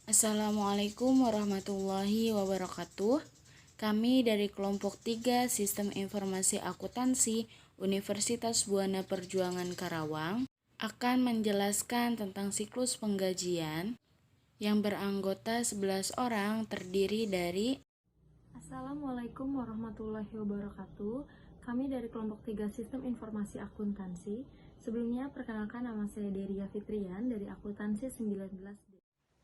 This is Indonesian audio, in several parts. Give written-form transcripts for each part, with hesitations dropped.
Assalamualaikum warahmatullahi wabarakatuh. Kami dari kelompok 3 Sistem Informasi Akuntansi Universitas Buana Perjuangan Karawang akan menjelaskan tentang siklus penggajian yang beranggota 11 orang terdiri dari Assalamualaikum warahmatullahi wabarakatuh. Kami dari kelompok 3 Sistem Informasi Akuntansi. Sebelumnya perkenalkan, nama saya Deria Fitrian dari Akuntansi 19D.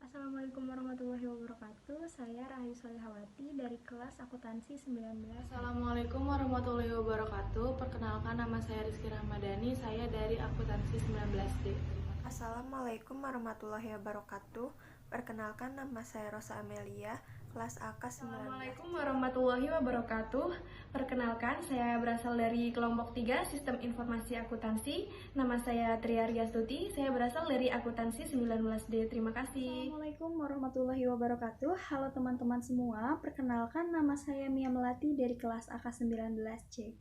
Assalamualaikum warahmatullahi wabarakatuh. Saya Rahayu Solihawati dari kelas Akuntansi 19. Assalamualaikum warahmatullahi wabarakatuh. Perkenalkan, nama saya Rizky Rahmadani. Saya dari Akuntansi 19D. Assalamualaikum warahmatullahi wabarakatuh. Perkenalkan, nama saya Rosa Amelia, kelas AK 19. Assalamualaikum warahmatullahi wabarakatuh. Perkenalkan, saya berasal dari kelompok 3 Sistem Informasi Akuntansi. Nama saya Tria Riastuti. Saya berasal dari Akuntansi 19D. Terima kasih. Assalamualaikum warahmatullahi wabarakatuh. Halo teman-teman semua. Perkenalkan, nama saya Mia Melati dari kelas AK 19C.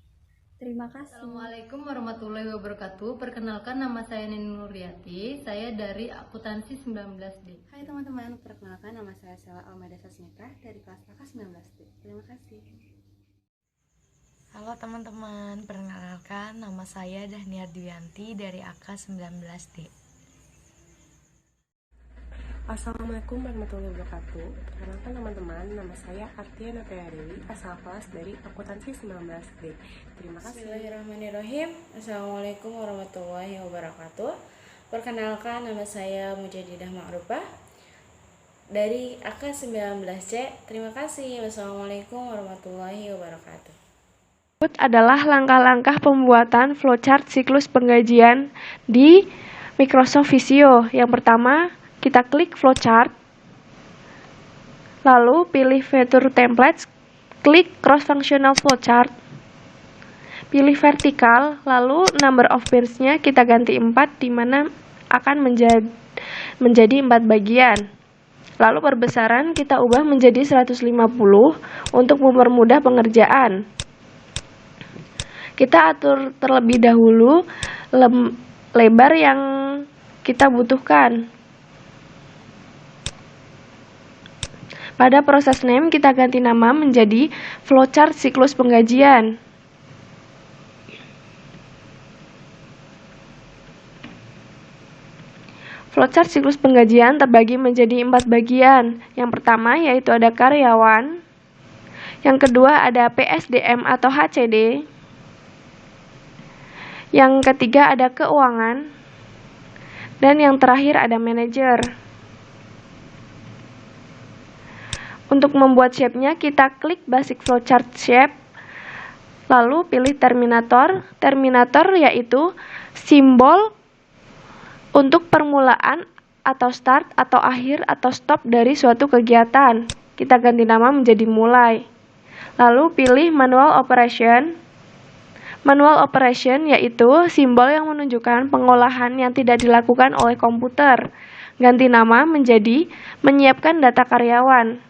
Terima kasih. Assalamualaikum warahmatullahi wabarakatuh. Perkenalkan, nama saya Nini Nuriati. Saya dari Akuntansi 19D. Hai teman-teman, perkenalkan nama saya Sela Almeida Sasmita dari kelas AK 19D. Terima kasih. Halo teman-teman, perkenalkan nama saya Dahnia Dwianti dari AK 19D. Assalamualaikum warahmatullahi wabarakatuh. Perkenalkan teman-teman, nama saya Artia Nataya Dewi, asal kelas dari Akuntansi 19D. Terima kasih. Bismillahirrahmanirrahim. Assalamualaikum warahmatullahi wabarakatuh. Perkenalkan, nama saya Mujadidah Ma'rufah dari AK 19C. Terima kasih. Wassalamualaikum warahmatullahi wabarakatuh. Berikut adalah langkah-langkah pembuatan flowchart siklus penggajian di Microsoft Visio. Yang pertama, kita klik flowchart, lalu pilih Feature Templates, klik Cross Functional Flowchart, pilih vertikal, lalu number of pairs-nya kita ganti 4, di mana akan menjadi 4 bagian. Lalu perbesaran kita ubah menjadi 150 untuk mempermudah pengerjaan. Kita atur terlebih dahulu lebar yang kita butuhkan. Pada proses name kita ganti nama menjadi flowchart siklus penggajian. Flowchart siklus penggajian terbagi menjadi 4 bagian. Yang pertama yaitu ada karyawan. Yang kedua ada PSDM atau HCD. Yang ketiga ada keuangan. Dan yang terakhir ada manajer. Untuk membuat shape-nya, kita klik Basic Flowchart Shape, lalu pilih Terminator. Terminator yaitu simbol untuk permulaan atau start atau akhir atau stop dari suatu kegiatan. Kita ganti nama menjadi mulai. Lalu pilih Manual Operation. Manual Operation yaitu simbol yang menunjukkan pengolahan yang tidak dilakukan oleh komputer. Ganti nama menjadi menyiapkan data karyawan.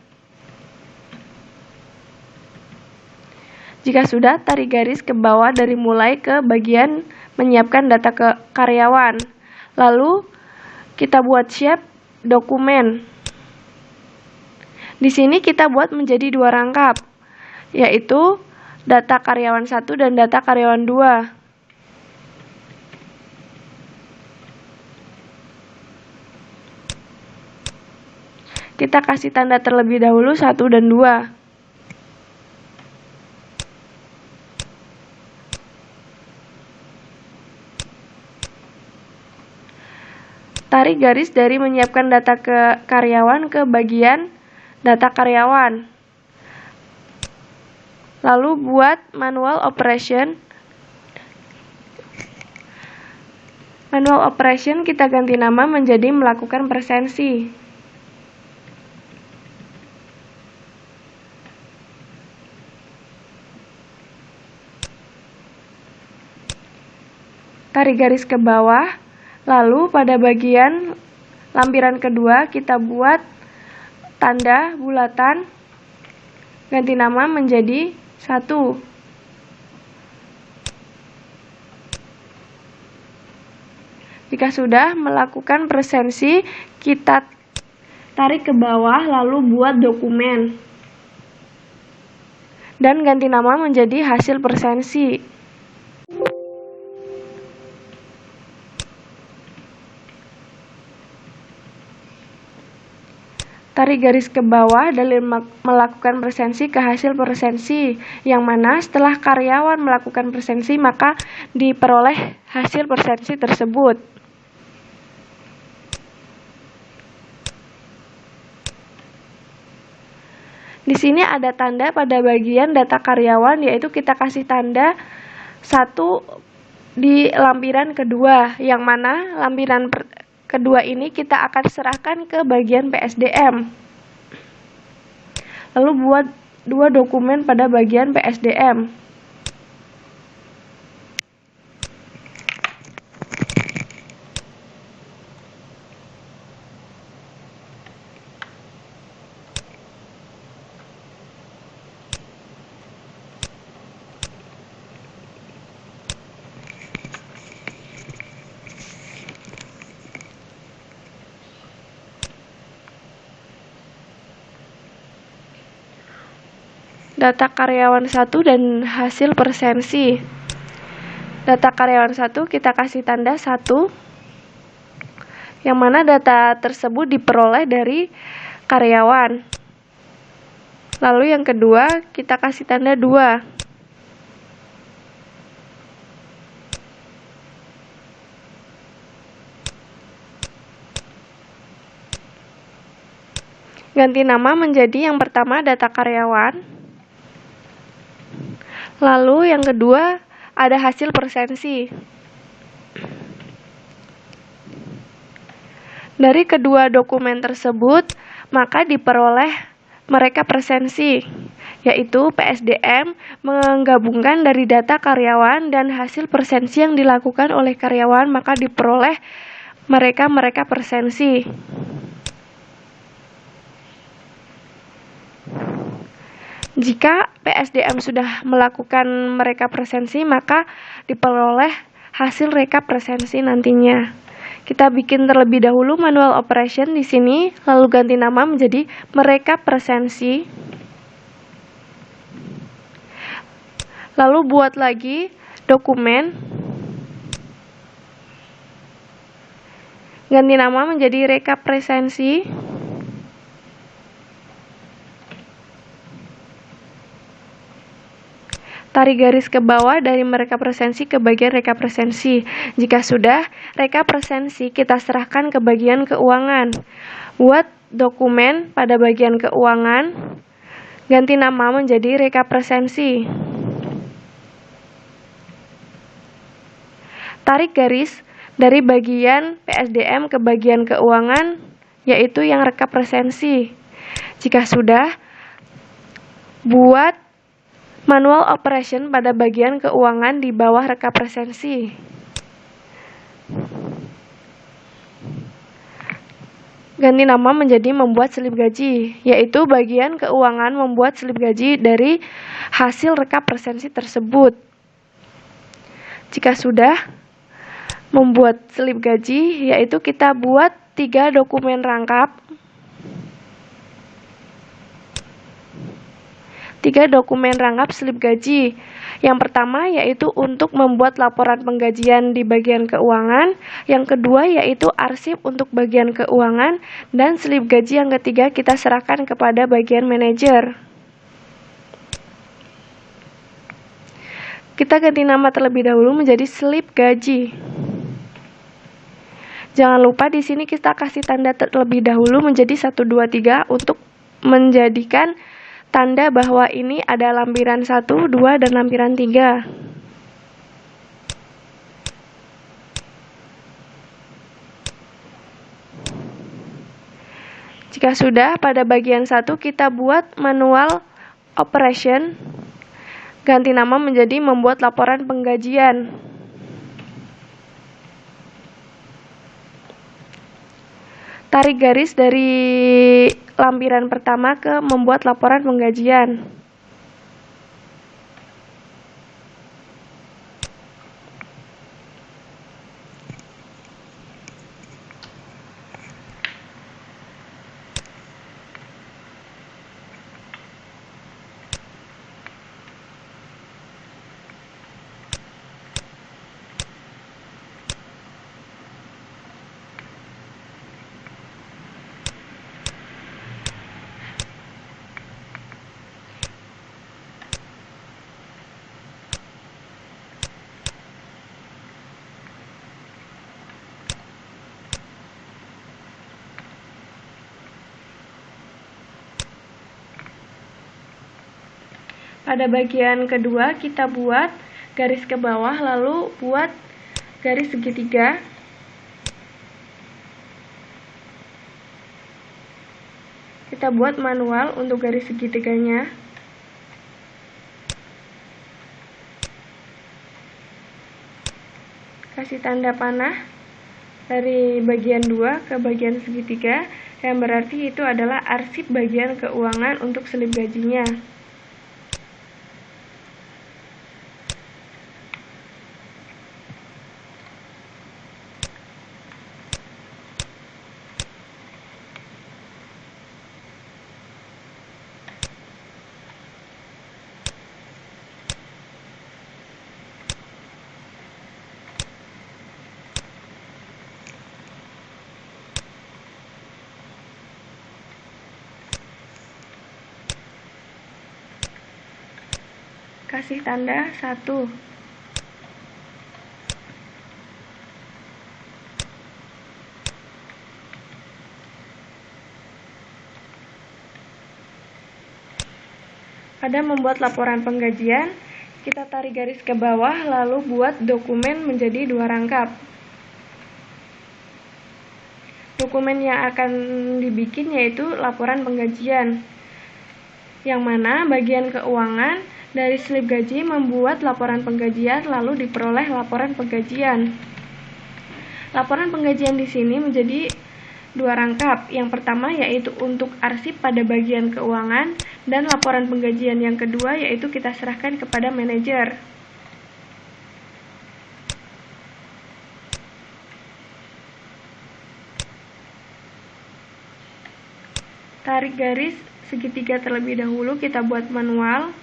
Jika sudah, tarik garis ke bawah dari mulai ke bagian menyiapkan data ke karyawan. Lalu kita buat shape dokumen. Di sini kita buat menjadi 2 rangkap, yaitu data karyawan 1 dan data karyawan 2. Kita kasih tanda terlebih dahulu 1 dan 2. Tarik garis dari menyiapkan data ke karyawan ke bagian data karyawan. Lalu buat manual operation. Manual operation kita ganti nama menjadi melakukan presensi. Tarik garis ke bawah. Lalu pada bagian lampiran kedua kita buat tanda bulatan, ganti nama menjadi 1. Jika sudah melakukan presensi, kita Tarik ke bawah lalu buat dokumen. Dan ganti nama menjadi hasil presensi. Tarik garis ke bawah dalil melakukan presensi ke hasil presensi, yang mana setelah karyawan melakukan presensi maka diperoleh hasil presensi tersebut. Di sini ada tanda pada bagian data karyawan, yaitu kita kasih tanda 1 di lampiran kedua, yang mana lampiran kedua ini kita akan serahkan ke bagian PSDM. Lalu buat 2 dokumen pada bagian PSDM. Data karyawan 1 dan hasil presensi. Data karyawan 1 kita kasih tanda 1, yang mana data tersebut diperoleh dari karyawan. Lalu yang kedua kita kasih tanda 2. Ganti nama menjadi yang pertama data karyawan. Lalu yang kedua ada hasil presensi. Dari kedua dokumen tersebut maka diperoleh mereka presensi, yaitu PSDM menggabungkan dari data karyawan dan hasil presensi yang dilakukan oleh karyawan, maka diperoleh mereka presensi. Jika PSDM sudah melakukan mereka presensi, maka diperoleh hasil reka presensi nantinya. Kita bikin terlebih dahulu manual operation di sini, lalu ganti nama menjadi mereka presensi. Lalu buat lagi dokumen. Ganti nama menjadi reka presensi. Tarik garis ke bawah dari mereka presensi ke bagian reka presensi. Jika sudah, reka presensi kita serahkan ke bagian keuangan. Buat dokumen pada bagian keuangan, ganti nama menjadi reka presensi. Tarik garis dari bagian PSDM ke bagian keuangan, yaitu yang reka presensi. Jika sudah, buat manual operation pada bagian keuangan di bawah reka presensi. Ganti nama menjadi membuat slip gaji, yaitu bagian keuangan membuat slip gaji dari hasil reka presensi tersebut. Jika sudah membuat slip gaji, yaitu kita buat 3 dokumen rangkap. 3 dokumen rangkap slip gaji. Yang pertama yaitu untuk membuat laporan penggajian di bagian keuangan, yang kedua yaitu arsip untuk bagian keuangan, dan slip gaji yang ketiga kita serahkan kepada bagian manajer. Kita ganti nama terlebih dahulu menjadi slip gaji. Jangan lupa di sini kita kasih tanda terlebih dahulu menjadi 1, 2, 3 untuk menjadikan tanda bahwa ini ada lampiran 1, 2, dan lampiran 3. Jika sudah, pada bagian 1 kita buat manual operation, ganti nama menjadi membuat laporan penggajian. Tarik garis dari lampiran pertama ke membuat laporan penggajian. Pada bagian kedua kita buat garis ke bawah lalu buat garis segitiga. Kita buat manual untuk garis segitiganya. Kasih tanda panah dari bagian 2 ke bagian segitiga, yang berarti itu adalah arsip bagian keuangan untuk slip gajinya. Kasih tanda 1. Pada membuat laporan penggajian, kita tarik garis ke bawah lalu buat dokumen menjadi 2 rangkap. Dokumen yang akan dibikin yaitu laporan penggajian, yang mana bagian keuangan dari slip gaji membuat laporan penggajian lalu diperoleh laporan penggajian. Laporan penggajian di sini menjadi 2 rangkap. Yang pertama yaitu untuk arsip pada bagian keuangan, dan laporan penggajian yang kedua yaitu kita serahkan kepada manajer. Tarik garis segitiga terlebih dahulu, kita buat manual.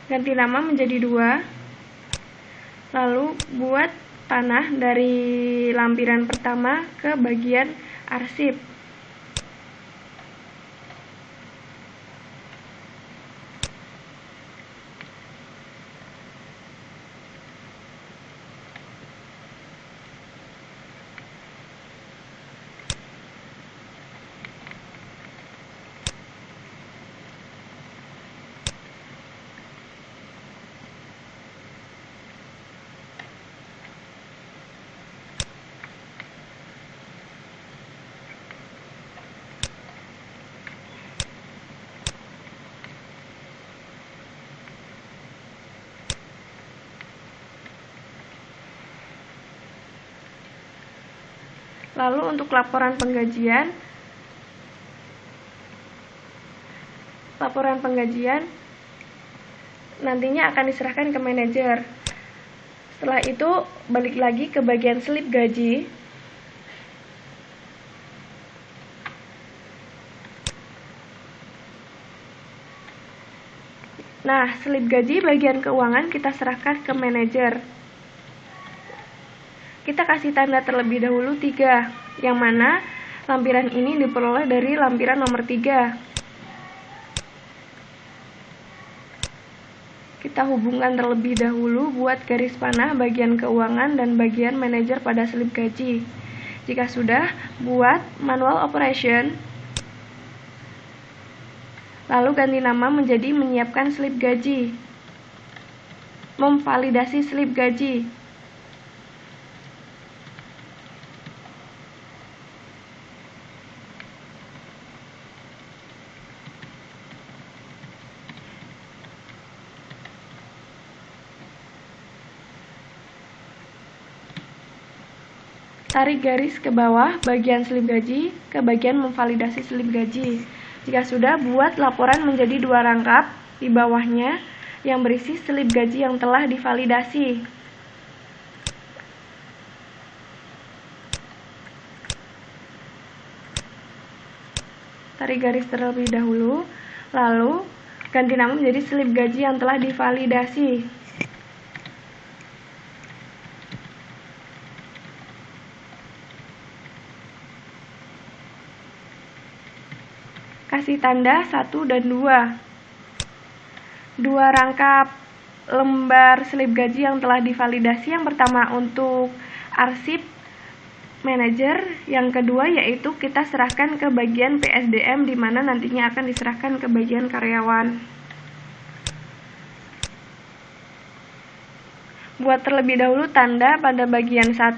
Ganti nama menjadi 2. Lalu buat panah dari lampiran pertama ke bagian arsip. Lalu untuk laporan penggajian nantinya akan diserahkan ke manajer. Setelah itu balik lagi ke bagian slip gaji. Nah, slip gaji bagian keuangan kita serahkan ke manajer. Kita kasih tanda terlebih dahulu 3, yang mana lampiran ini diperoleh dari lampiran nomor 3. Kita hubungkan terlebih dahulu buat garis panah bagian keuangan dan bagian manajer pada slip gaji. Jika sudah, buat manual operation, lalu ganti nama menjadi menyiapkan slip gaji, memvalidasi slip gaji. Tarik garis ke bawah bagian slip gaji ke bagian memvalidasi slip gaji. Jika sudah, buat laporan menjadi 2 rangkap di bawahnya yang berisi slip gaji yang telah divalidasi. Tarik garis terlebih dahulu, lalu ganti nama menjadi slip gaji yang telah divalidasi. Kasih tanda 1 dan 2. 2 rangkap lembar slip gaji yang telah divalidasi. Yang pertama untuk arsip manajer yang kedua yaitu kita serahkan ke bagian PSDM, di mana nantinya akan diserahkan ke bagian karyawan. Buat terlebih dahulu tanda pada bagian 1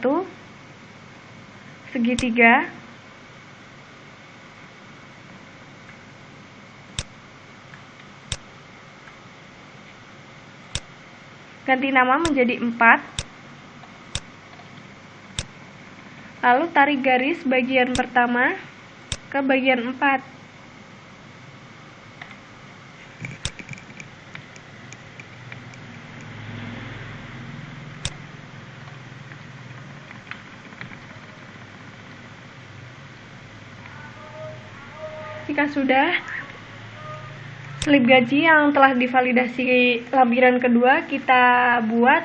segitiga. Ganti nama menjadi 4. Lalu tarik garis bagian pertama ke bagian 4. Jika sudah, slip gaji yang telah divalidasi lampiran kedua kita buat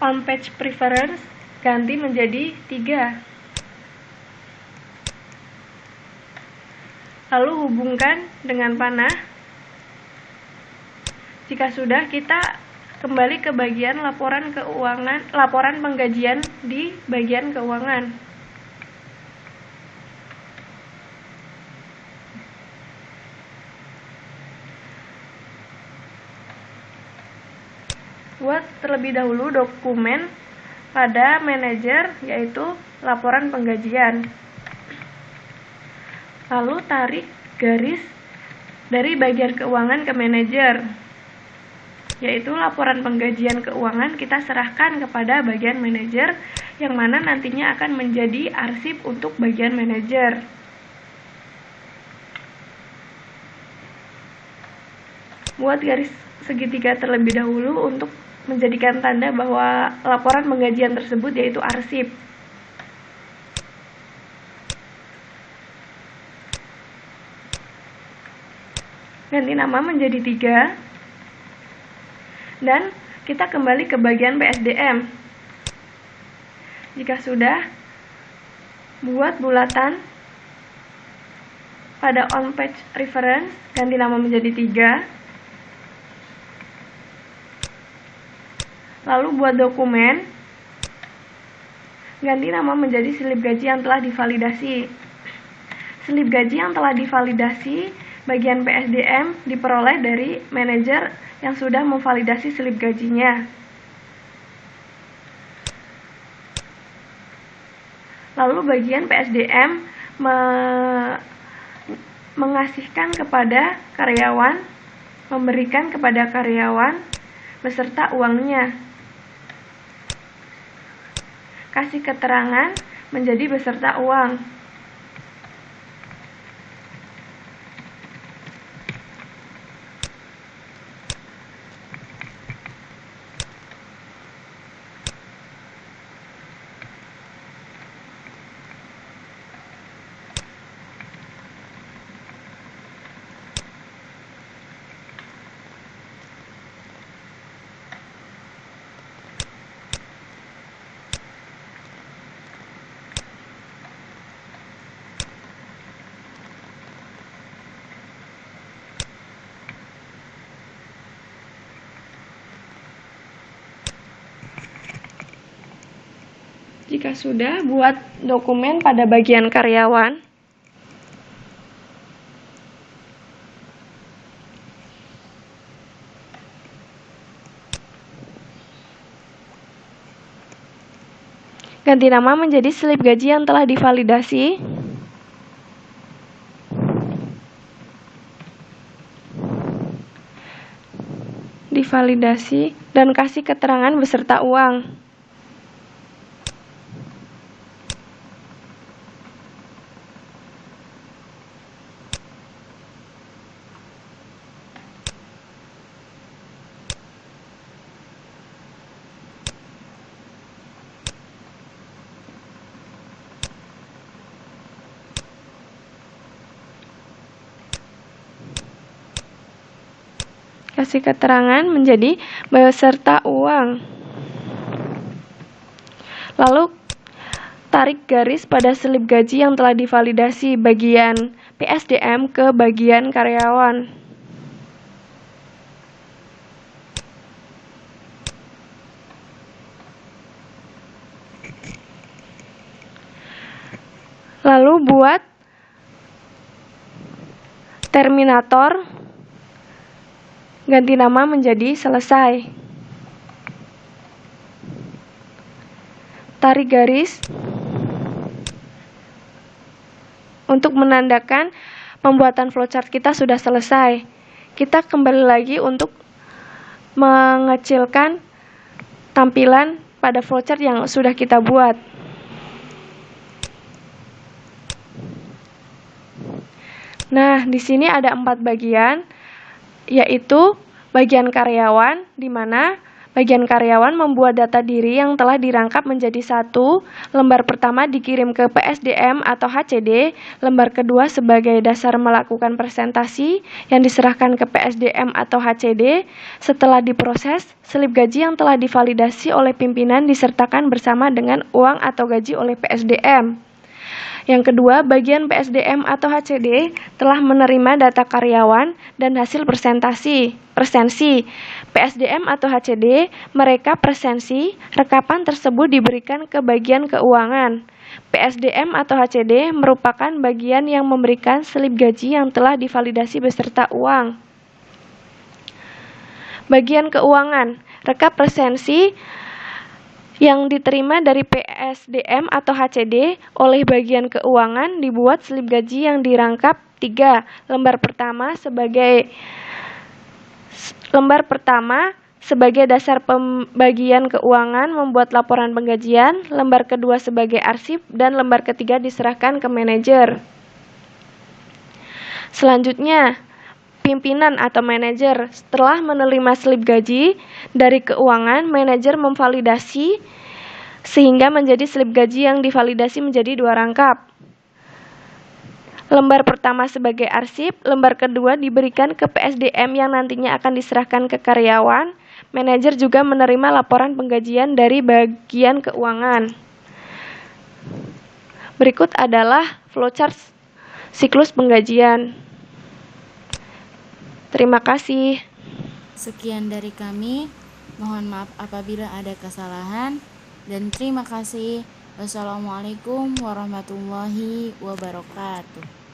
on page preference, ganti menjadi 3. Lalu hubungkan dengan panah. Jika sudah, kita kembali ke bagian laporan keuangan, laporan penggajian di bagian keuangan. Buat terlebih dahulu dokumen pada manajer, yaitu laporan penggajian. Lalu tarik garis dari bagian keuangan ke manajer, yaitu laporan penggajian keuangan kita serahkan kepada bagian manajer, yang mana nantinya akan menjadi arsip untuk bagian manajer. Buat garis segitiga terlebih dahulu untuk menjadikan tanda bahwa laporan penggajian tersebut yaitu arsip. Ganti nama menjadi 3. Dan kita kembali ke bagian PSDM. Jika sudah, buat bulatan pada on page reference, ganti nama menjadi 3. Lalu buat dokumen, ganti nama menjadi slip gaji yang telah divalidasi. Slip gaji yang telah divalidasi bagian PSDM diperoleh dari manajer yang sudah memvalidasi slip gajinya. Lalu bagian PSDM mengasihkan kepada karyawan, memberikan kepada karyawan beserta uangnya. Kasih keterangan menjadi beserta uang. Jika sudah, buat dokumen pada bagian karyawan. Ganti nama menjadi slip gaji yang telah divalidasi. Divalidasi dan kasih keterangan beserta uang. Kasih keterangan menjadi beserta uang. Lalu tarik garis pada slip gaji yang telah divalidasi bagian PSDM ke bagian karyawan. Lalu buat terminator, ganti nama menjadi selesai. Tarik garis untuk menandakan pembuatan flowchart kita sudah selesai. Kita kembali lagi untuk mengecilkan tampilan pada flowchart yang sudah kita buat. Nah, di sini ada 4 bagian, yaitu bagian karyawan, di mana bagian karyawan membuat data diri yang telah dirangkap menjadi satu. Lembar pertama dikirim ke PSDM atau HCD, lembar kedua sebagai dasar melakukan presentasi yang diserahkan ke PSDM atau HCD. Setelah diproses, selip gaji yang telah divalidasi oleh pimpinan disertakan bersama dengan uang atau gaji oleh PSDM. Yang kedua, bagian PSDM atau HCD telah menerima data karyawan dan hasil presensi. PSDM atau HCD, mereka presensi, rekapan tersebut diberikan ke bagian keuangan. PSDM atau HCD merupakan bagian yang memberikan selip gaji yang telah divalidasi beserta uang. Bagian keuangan, rekap presensi yang diterima dari PSDM atau HCD oleh bagian keuangan dibuat selip gaji yang dirangkap 3. Lembar pertama sebagai dasar pembagian keuangan membuat laporan penggajian, lembar kedua sebagai arsip, dan lembar ketiga diserahkan ke manajer. Selanjutnya, pimpinan atau manajer setelah menerima selip gaji dari keuangan, manajer memvalidasi sehingga menjadi selip gaji yang divalidasi menjadi 2 rangkap. Lembar pertama sebagai arsip, lembar kedua diberikan ke PSDM yang nantinya akan diserahkan ke karyawan. Manajer juga menerima laporan penggajian dari bagian keuangan. Berikut adalah flowchart siklus penggajian. Terima kasih. Sekian dari kami. Mohon maaf apabila ada kesalahan. Dan terima kasih. Wassalamualaikum warahmatullahi wabarakatuh.